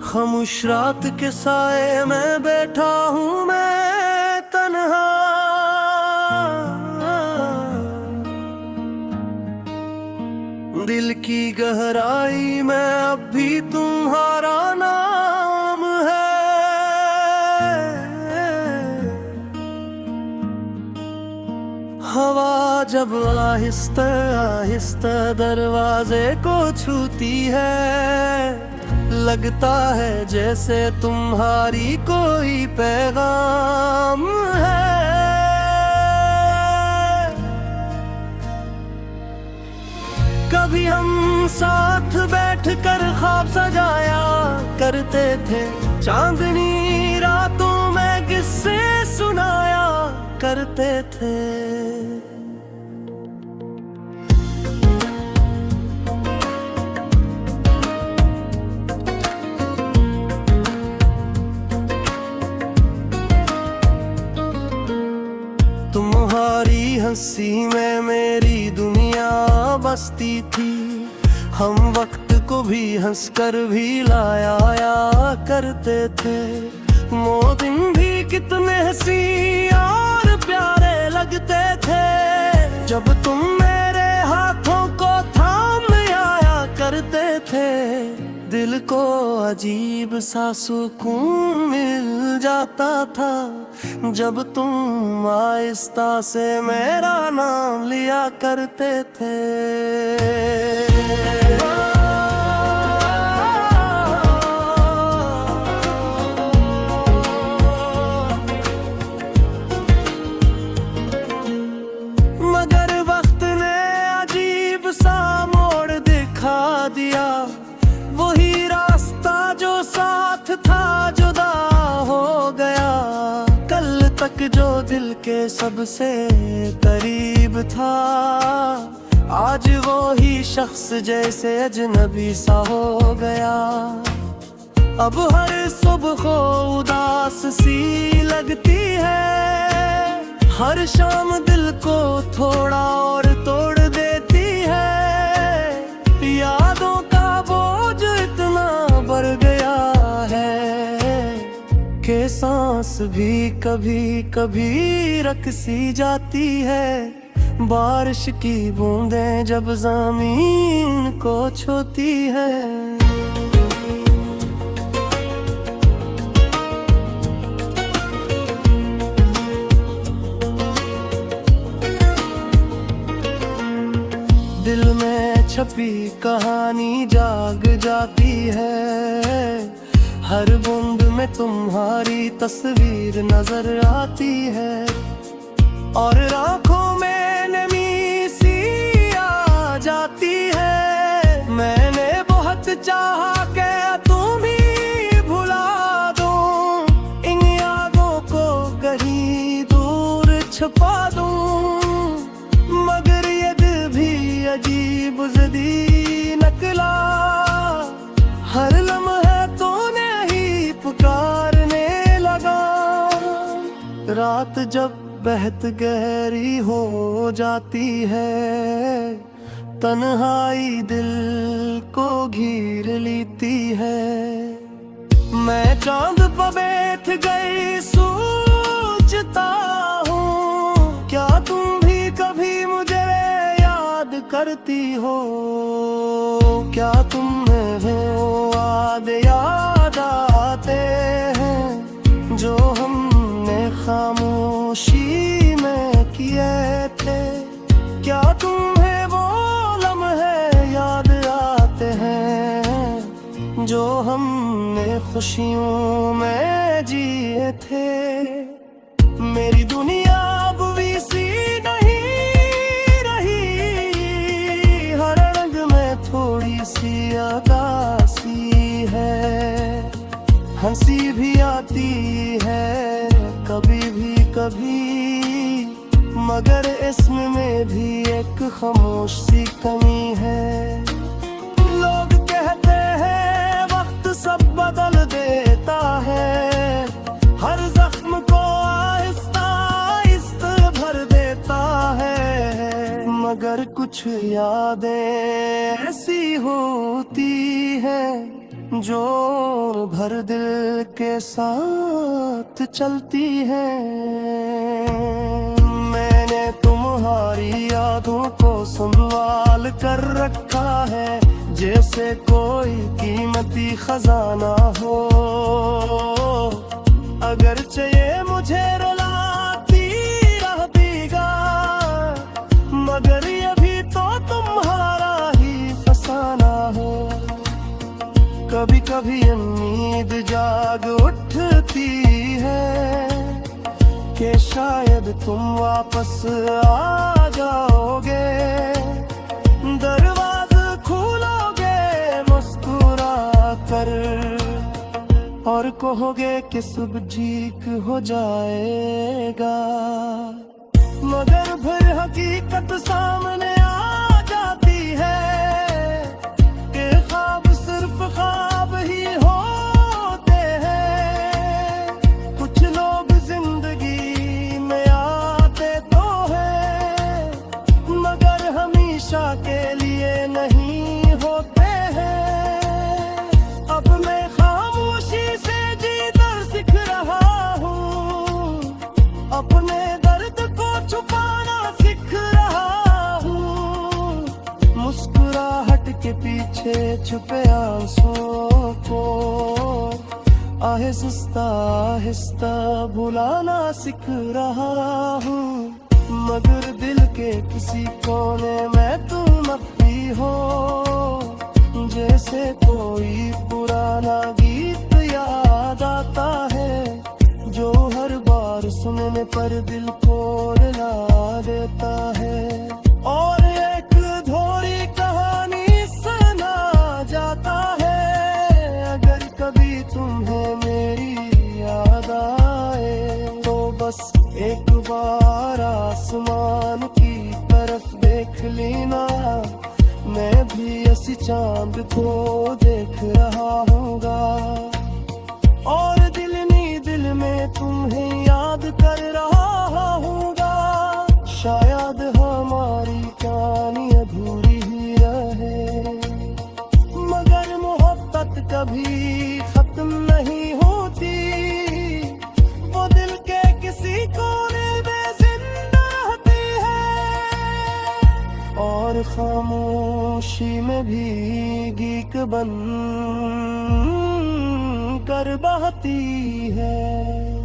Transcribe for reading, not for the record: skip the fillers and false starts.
खामोश रात के साए में बैठा हूँ मैं तन्हा। दिल की गहराई में अब भी तुम्हारा नाम है। हवा जब आहिस्ता आहिस्ता दरवाजे को छूती है, लगता है जैसे तुम्हारी कोई पैगाम है। कभी हम साथ बैठकर ख्वाब सजाया करते थे, चांदनी रातों में किस्से सुनाया करते थे। तुम्हारी हंसी में मेरी दुनिया बसती थी। हम वक्त को भी हंसकर भी लाया करते थे। वो दिन भी कितने हंसी और प्यारे लगते थे, जब तुम मेरे हाथों को थाम आया करते थे। दिल को अजीब सा सुकून मिल जाता था, जब तुम आहिस्ता से मेरा नाम लिया करते थे। मगर वक्त ने अजीब सा मोड़ दिखा दिया, वही रास्ता जो साथ था जुदा हो गया। कल तक जो दिल के सबसे करीब था, आज वो ही शख्स जैसे अजनबी सा हो गया। अब हर सुबह को उदास सी लगती है, हर शाम दिल को थोड़ा और तोड़ देती है। यादों का बोझ इतना बढ़ गया है कि सांस भी कभी कभी रुक सी जाती है। बारिश की बूंदें जब ज़मीन को छूती है। दिल में छपी कहानी जाग जाती है, हर बूंद में तुम्हारी तस्वीर नजर आती है। और आँखों में नमी सी आ जाती है। मैंने बहुत चाहा कि तुम ही भुला दो, इन यादों को कहीं दूर छुपा दूं। मगर ये दिल भी अजीब ज़िद्दी निकला, हर लम्हे तूने ही पुकारने लगा। रात जब बेहद गहरी हो जाती है, तन्हाई दिल को घेर लेती है। मैं चांद पर बैठ गई सोचता हूँ, क्या तुम भी कभी मुझे याद करती हो? क्या तुम्हें वो याद आते हैं जो हमने खामोशी में किए थे? क्या तुम्हें वो लम्हे याद आते हैं जो हमने खुशियों में जिए थे? मेरी दुनिया अब वैसी नहीं रही, हर रंग में थोड़ी सी उदासी है। हंसी भी आती है कभी भी कभी, मगर इसमें में भी एक खामोश सी कमी है। लोग कहते हैं वक्त सब बदल देता है, हर जख्म को आहिस्ता आहिस्ता भर देता है। मगर कुछ यादें ऐसी होती हैं जो भर दिल के साथ चलती है। मैंने तुम्हारी यादों को संभाल कर रखा है, जैसे कोई कीमती खजाना हो। अगर चाहिए मुझे रुलाती रह देगा, मगर ये भी तो तुम्हारा ही फसाना हो। कभी कभी उम्मीद जाग उठती है कि शायद तुम वापस आ जाओगे। दरवाज़ा खोलोगे मुस्कुरा कर, और कहोगे कि सब ठीक हो जाएगा। मगर फिर हकीकत सामने आ जाती है कि ख्वाब सिर्फ ख्वाब ही होते हैं। कुछ लोग जिंदगी में आते तो हैं, मगर हमेशा के लिए नहीं होते हैं। अब मैं खामोशी से जीना सीख रहा हूँ, अपने दर्द को छुपाना सीख रहा हूँ। मुस्कुराहट के पीछे छुपे आंसुओं को आहिस्ता आहिस्ता भुलाना सीख रहा हूँ। मगर दिल के किसी कोने में तुम अब भी हो, जैसे कोई पुराना गीत याद आता है, जो हर बार सुनने पर दिल को रुला देता है। और एक अधूरी कहानी सुना जाता है, अगर कभी तुम्हें मेरी याद आए तो बस एक बार आसमान की तरफ देख लेना। मैं भी ऐसी चांद को देख रहा हूँगा, और दिल नी दिल में तुम्हें याद कर रहा हूँगा। शायद हमारी कहानी अधूरी ही रहे, मगर मोहब्बत कभी खत्म नहीं होती। वो दिल के किसी कोने में जिंदा रहती है, और खामोशी में भी गीत बन कर बहती है।